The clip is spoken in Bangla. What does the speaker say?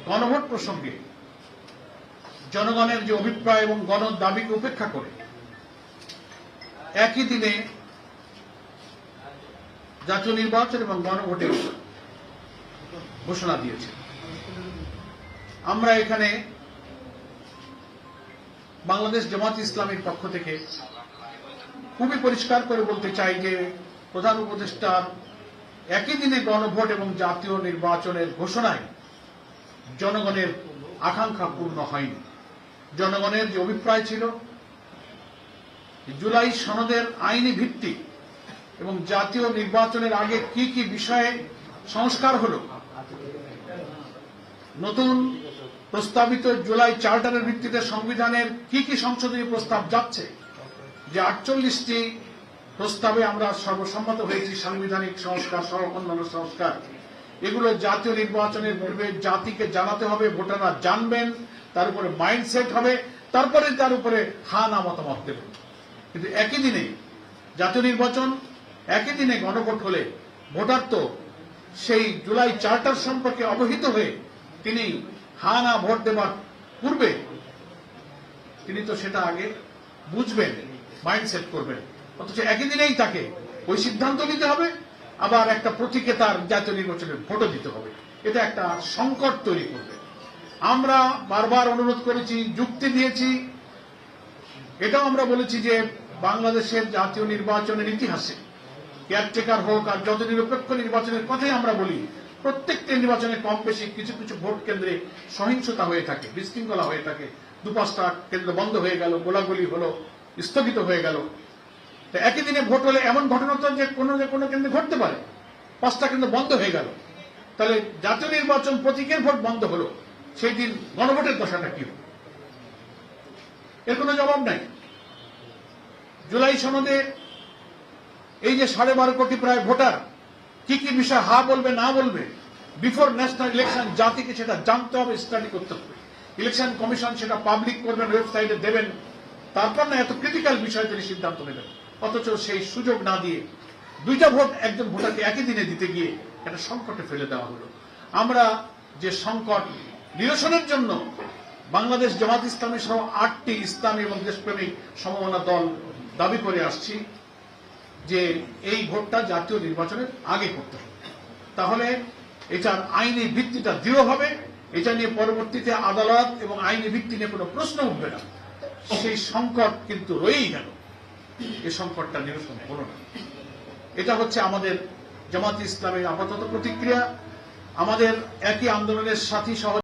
গণভোট প্রসঙ্গে জনগণের যে অভিপ্রায় এবং গণ দাবিকে উপেক্ষা করে একই দিনে জাতীয় নির্বাচন এবং গণভোটের ঘোষণা দিয়েছে। আমরা এখানে বাংলাদেশ জামাত ইসলামীর পক্ষ থেকে খুবই পরিষ্কার করে বলতে চাই যে প্রধান উপদেষ্টার একই দিনে গণভোট এবং জাতীয় নির্বাচনের ঘোষণায় জনগণের আকাঙ্ক্ষা পূর্ণ হয়নি। জনগণের যে অভিপ্রায় ছিল জুলাই সনদের আইনি ভিত্তি এবং জাতীয় নির্বাচনের আগে কি কি বিষয়ে সংস্কার হলো, নতুন প্রস্তাবিত জুলাই চার্টারের ভিত্তিতে সংবিধানের কি কি সংশোধনী প্রস্তাব যাচ্ছে, যে 48টি প্রস্তাবে আমরা সর্বসম্মত হয়েছি সাংবিধানিক সংস্কার সহ অন্যান্য সংস্কার, এগুলো জাতীয় নির্বাচনের পূর্বে জাতিকে জানাতে হবে, ভোটাররা জানবেন, তার উপরে মাইন্ডসেট হবে, তারপরে তার উপরে হা না মতামত দেবেন। কিন্তু একই দিনে জাতীয় নির্বাচন, একই দিনে গণভোট হলে ভোটার তো সেই জুলাই চার্টার সম্পর্কে অবহিত হয়ে তিনি হা না ভোট দেবার পূর্বে তিনি তো সেটা আগে বুঝবেন, মাইন্ডসেট করবেন, অথচ একই দিনেই তাকে ওই সিদ্ধান্ত নিতে হবে, আবার একটা প্রতীকে তার জাতীয় নির্বাচনে ভোটও দিতে হবে। এটা একটা সংকট তৈরি করবে। আমরা বারবার অনুরোধ করেছি, যুক্তি দিয়েছি, এটাও আমরা বলেছি যে বাংলাদেশের জাতীয় নির্বাচনের ইতিহাসে কেয়ারটেকার হোক আর যত নিরপেক্ষ নির্বাচনের কথাই আমরা বলি, প্রত্যেকটি নির্বাচনে কম বেশি কিছু কিছু ভোট কেন্দ্রে সহিংসতা হয়ে থাকে, বিশৃঙ্খলা হয়ে থাকে, 2-5টা কেন্দ্র বন্ধ হয়ে গেল, গোলাগুলি হলো, স্থগিত হয়ে গেল। একই দিনে ভোট হলে এমন ঘটনা তো যে কোনো কেন্দ্রে ঘটতে পারে, 5টা কেন্দ্র বন্ধ হয়ে গেল, তাহলে জাতীয় নির্বাচন প্রতীকের ভোট বন্ধ হলো, সেই দিন গণভোটের দশাটা কি হবে? এর কোনো জবাব নাই। জুলাই সনদে এই যে 12.5 কোটি প্রায় ভোটার কি কি বিষয় হা বলবে না বলবে, বিফোর ন্যাশনাল ইলেকশন জাতিকে সেটা জানতে হবে, স্টাডি করতে হবে। ইলেকশন কমিশন সেটা পাবলিক করবেন, ওয়েবসাইটে দেবেন, তারপর না এত ক্রিটিক্যাল বিষয় তিনি সিদ্ধান্ত নেবেন। অথচ সেই সুযোগ না দিয়ে 2টা ভোট একজন ভোটারকে একই দিনে দিতে গিয়ে একটা সংকটে ফেলে দেওয়া হলো। আমরা যে সংকট নিরসনের জন্য বাংলাদেশ জামাত ইসলামী সহ 8টি ইসলামী এবং দেশপ্রেমিক সমমনা দল দাবি করে আসছি যে এই ভোটটা জাতীয় নির্বাচনের আগে করতে হবে, তাহলে এটার আইনি ভিত্তিটা দৃঢ় হবে, এটা নিয়ে পরবর্তীতে আদালত এবং আইনি ভিত্তি নিয়ে কোনো প্রশ্ন উঠবে না। সেই সংকট কিন্তু রয়েই গেল, এই সংকটটা নিরসন হলো না। এটা হচ্ছে আমাদের জামাত ইসলামের আপাতত প্রতিক্রিয়া। আমাদের একই আন্দোলনের সাথী সহ